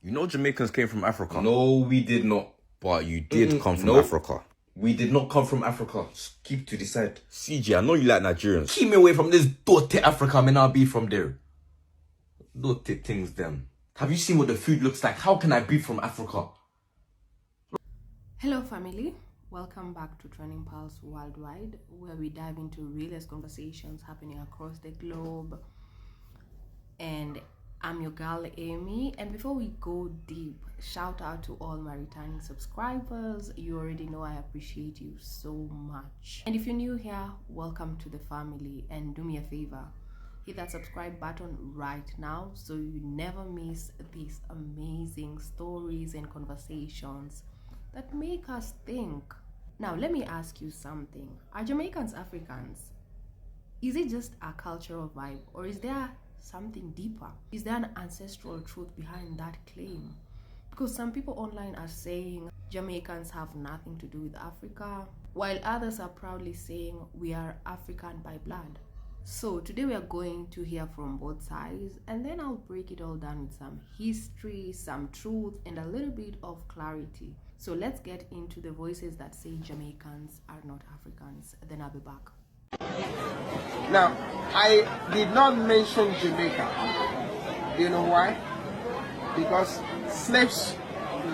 You know Jamaicans came from Africa. No, we did not. But you did come from Africa. We did not come from Africa. Just keep to the side. CJ, I know you like Nigerians. Keep me away from this dirty Africa, man. I'll be from there. Dirty things, them. Have you seen what the food looks like? How can I be from Africa? Hello family, welcome back to Trending Pulse Worldwide, where we dive into realest conversations happening across the globe. And I'm your girl Amy, and before we go deep, shout out to all my returning subscribers. You already know I appreciate you so much. And if you're new here, welcome to the family, and do me a favor, hit that subscribe button right now so you never miss these amazing stories and conversations that make us think. Now let me ask you something. Are Jamaicans Africans? Is it just a cultural vibe, or is there something deeper? Is there an ancestral truth behind that claim? Because some people online are saying Jamaicans have nothing to do with Africa, while others are proudly saying we are African by blood. So today we are going to hear from both sides, and then I'll break it all down with some history, some truth, and a little bit of clarity. So let's get into the voices that say Jamaicans are not Africans. Then I'll be back. Now, I did not mention Jamaica. Do you know why? Because slaves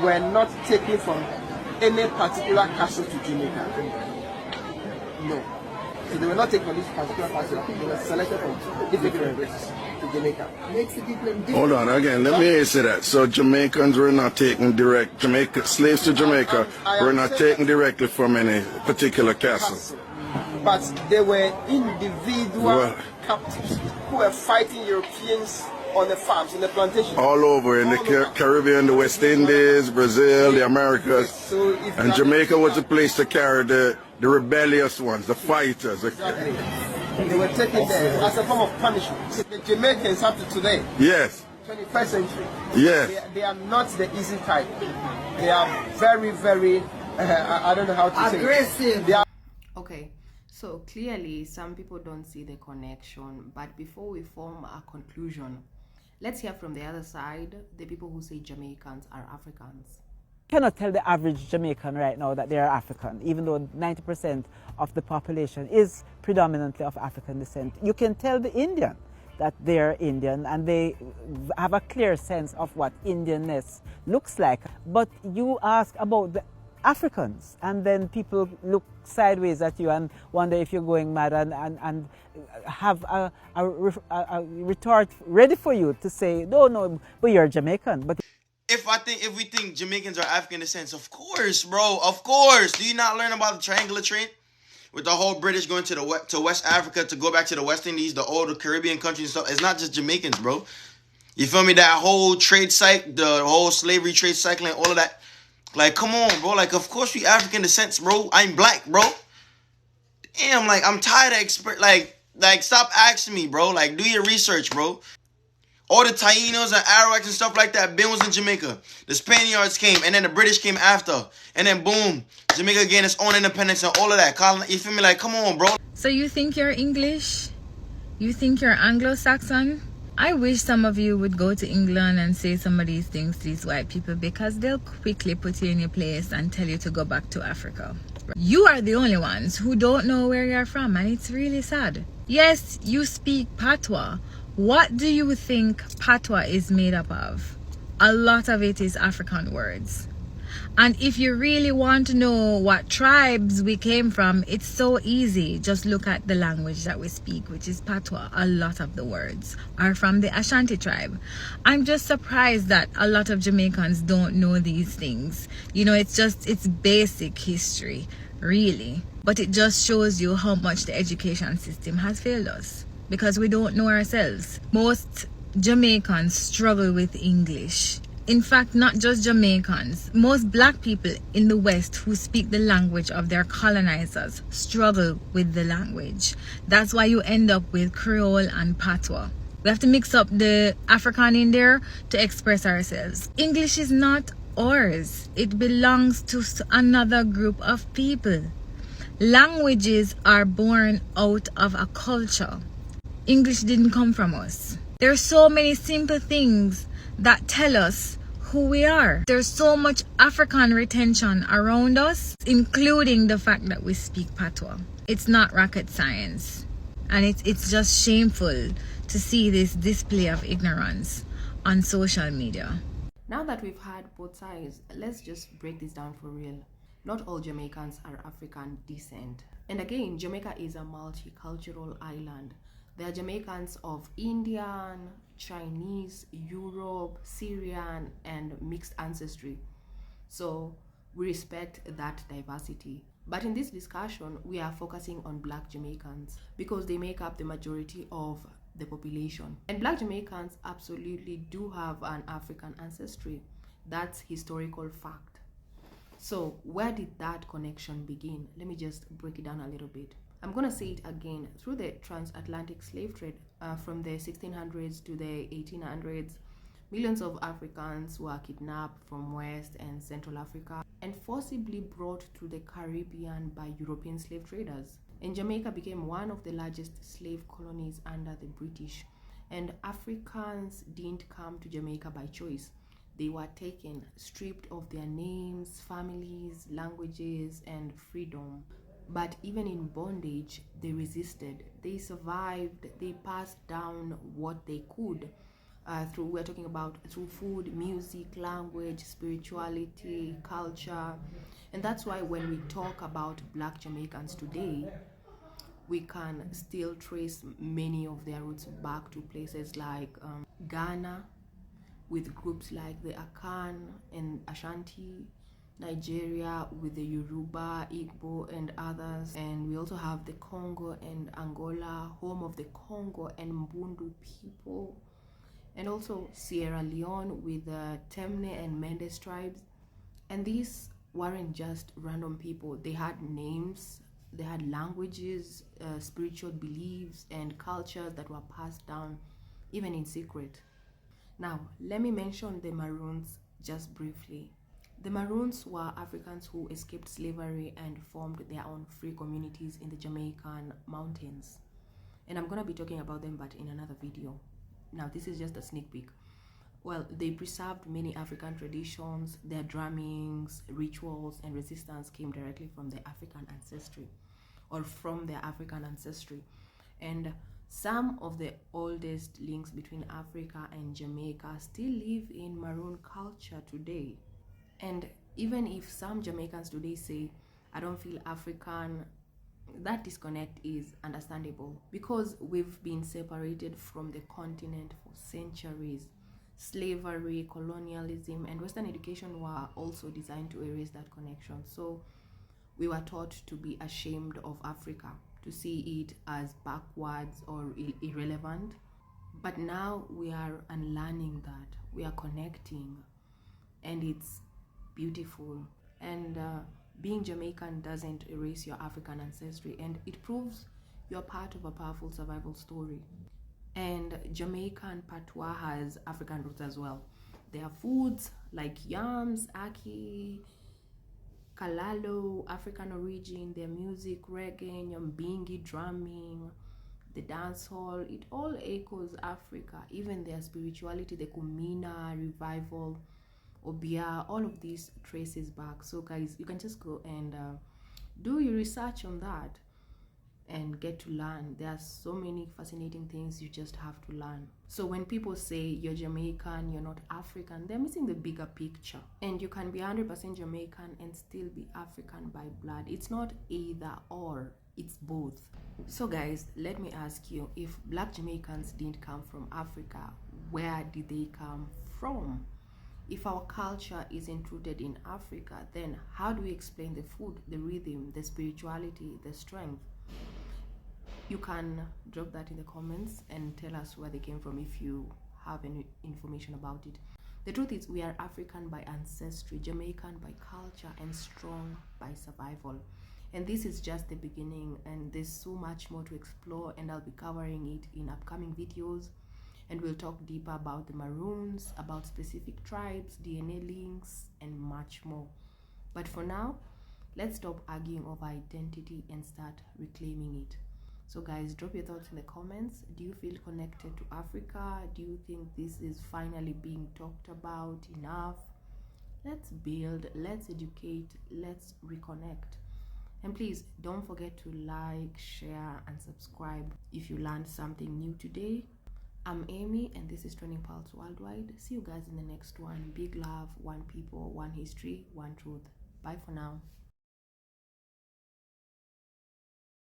were not taken from any particular castle to Jamaica. No. So they were not taken from this particular castle. They were selected from different races to Jamaica. Hold on, again, let me answer that. So Jamaicans were not taken slaves to Jamaica were not taken directly from any particular castle. But they were individual captives who were fighting Europeans on the farms, in the plantations. All over, in the Caribbean, the West Indies, Brazil, the Americas. So and Jamaica was the place to carry the rebellious ones, the fighters. Exactly. They were taken there as a form of punishment. The Jamaicans up to today. Yes. 21st century. Yes. They are not the easy type. They are very, very, I don't know how to say. Aggressive. They are. Okay. So clearly, some people don't see the connection, but before we form a conclusion, let's hear from the other side, the people who say Jamaicans are Africans. You cannot tell the average Jamaican right now that they are African, even though 90% of the population is predominantly of African descent. You can tell the Indian that they are Indian, and they have a clear sense of what Indianness looks like. But you ask about the Africans, and then people look sideways at you and wonder if you're going mad, and have a retort ready for you to say, no, but you're Jamaican. But if we think Jamaicans are African descent, of course, bro, of course. Do you not learn about the triangular trade? With the whole British going to West Africa to go back to the West Indies, the older Caribbean countries and stuff. It's not just Jamaicans, bro. You feel me? That whole trade cycle, the whole slavery trade cycle and all of that. Like, come on, bro. Like, of course we African descent, bro. I'm black, bro. Damn, like, I'm tired of like, stop asking me, bro. Like, do your research, bro. All the Tainos and Arawaks and stuff like that, Ben was in Jamaica. The Spaniards came, and then the British came after. And then, boom, Jamaica gained its own independence and all of that. You feel me? Like, come on, bro. So you think you're English? You think you're Anglo-Saxon? I wish some of you would go to England and say some of these things to these white people, because they'll quickly put you in your place and tell you to go back to Africa. You are the only ones who don't know where you're from, and it's really sad. Yes, you speak Patois. What do you think Patois is made up of? A lot of it is African words. And if you really want to know what tribes we came from, it's so easy. Just look at the language that we speak, which is Patois. A lot of the words are from the Ashanti tribe. I'm just surprised that a lot of Jamaicans don't know these things. You know, it's basic history, really. But it just shows you how much the education system has failed us, because we don't know ourselves. Most Jamaicans struggle with English. In fact, not just Jamaicans. Most black people in the West who speak the language of their colonizers struggle with the language. That's why you end up with Creole and Patois. We have to mix up the African in there to express ourselves. English is not ours. It belongs to another group of people. Languages are born out of a culture. English didn't come from us. There are so many simple things that tell us who we are. There's so much African retention around us, including the fact that we speak patois. It's not rocket science. And it's just shameful to see this display of ignorance on social media. Now that we've had both sides, let's just break this down for real. Not all Jamaicans are African descent. And again, Jamaica is a multicultural island. There are Jamaicans of Indian, Chinese, Europe, Syrian, and mixed ancestry. So we respect that diversity. But in this discussion, we are focusing on Black Jamaicans because they make up the majority of the population. And Black Jamaicans absolutely do have an African ancestry. That's historical fact. So where did that connection begin? Let me just break it down a little bit. I'm gonna say it again. Through the transatlantic slave trade from the 1600s to the 1800s, millions of Africans were kidnapped from West and Central Africa and forcibly brought to the Caribbean by European slave traders. And Jamaica became one of the largest slave colonies under the British. And Africans didn't come to Jamaica by choice. They were taken, stripped of their names, families, languages, and freedom. But even in bondage, they resisted. They survived. They passed down what they could. We're talking about through food, music, language, spirituality, culture. And that's why when we talk about Black Jamaicans today, we can still trace many of their roots back to places like Ghana, with groups like the Akan and Ashanti, Nigeria with the Yoruba, Igbo, and others. And we also have the Congo and Angola, home of the Congo and Mbundu people. And also Sierra Leone with the Temne and Mendes tribes. And these weren't just random people. They had names, they had languages, spiritual beliefs, and cultures that were passed down, even in secret. Now, let me mention the Maroons just briefly. The Maroons were Africans who escaped slavery and formed their own free communities in the Jamaican mountains. And I'm going to be talking about them, but in another video. Now, this is just a sneak peek. Well, they preserved many African traditions. Their drummings, rituals, and resistance came directly from their African ancestry, or from their African ancestry. And some of the oldest links between Africa and Jamaica still live in Maroon culture today. And even if some Jamaicans today say, I don't feel African, that disconnect is understandable because we've been separated from the continent for centuries. Slavery, colonialism, and Western education were also designed to erase that connection. So we were taught to be ashamed of Africa, to see it as backwards or irrelevant. But now we are unlearning that. We are connecting, and it's beautiful. And being Jamaican doesn't erase your African ancestry, and it proves you're part of a powerful survival story. And Jamaican patois has African roots as well. There are foods like yams, ackee, kalalo, African origin. Their music, reggae, nyambingi, drumming, the dance hall, it all echoes Africa. Even their spirituality, the kumina, revival, obia, all of these traces back. So guys, you can just go and do your research on that and get to learn. There are so many fascinating things you just have to learn. So when people say you're Jamaican, you're not African, they're missing the bigger picture. And you can be 100% Jamaican and still be African by blood. It's not either or, it's both. So guys, let me ask you, if Black Jamaicans didn't come from Africa, where did they come from? If our culture isn't rooted in Africa, then how do we explain the food, the rhythm, the spirituality, the strength? You can drop that in the comments and tell us where they came from if you have any information about it. The truth is, we are African by ancestry, Jamaican by culture, and strong by survival. And this is just the beginning, and there's so much more to explore, and I'll be covering it in upcoming videos. And we'll talk deeper about the Maroons, about specific tribes, DNA links, and much more. But for now, let's stop arguing over identity and start reclaiming it. So guys, drop your thoughts in the comments. Do you feel connected to Africa? Do you think this is finally being talked about enough? Let's build, let's educate, let's reconnect. And please don't forget to like, share, and subscribe if you learned something new today. I'm Amy, and this is Trending Pulse Worldwide. See you guys in the next one. Big love, one people, one history, one truth. Bye for now.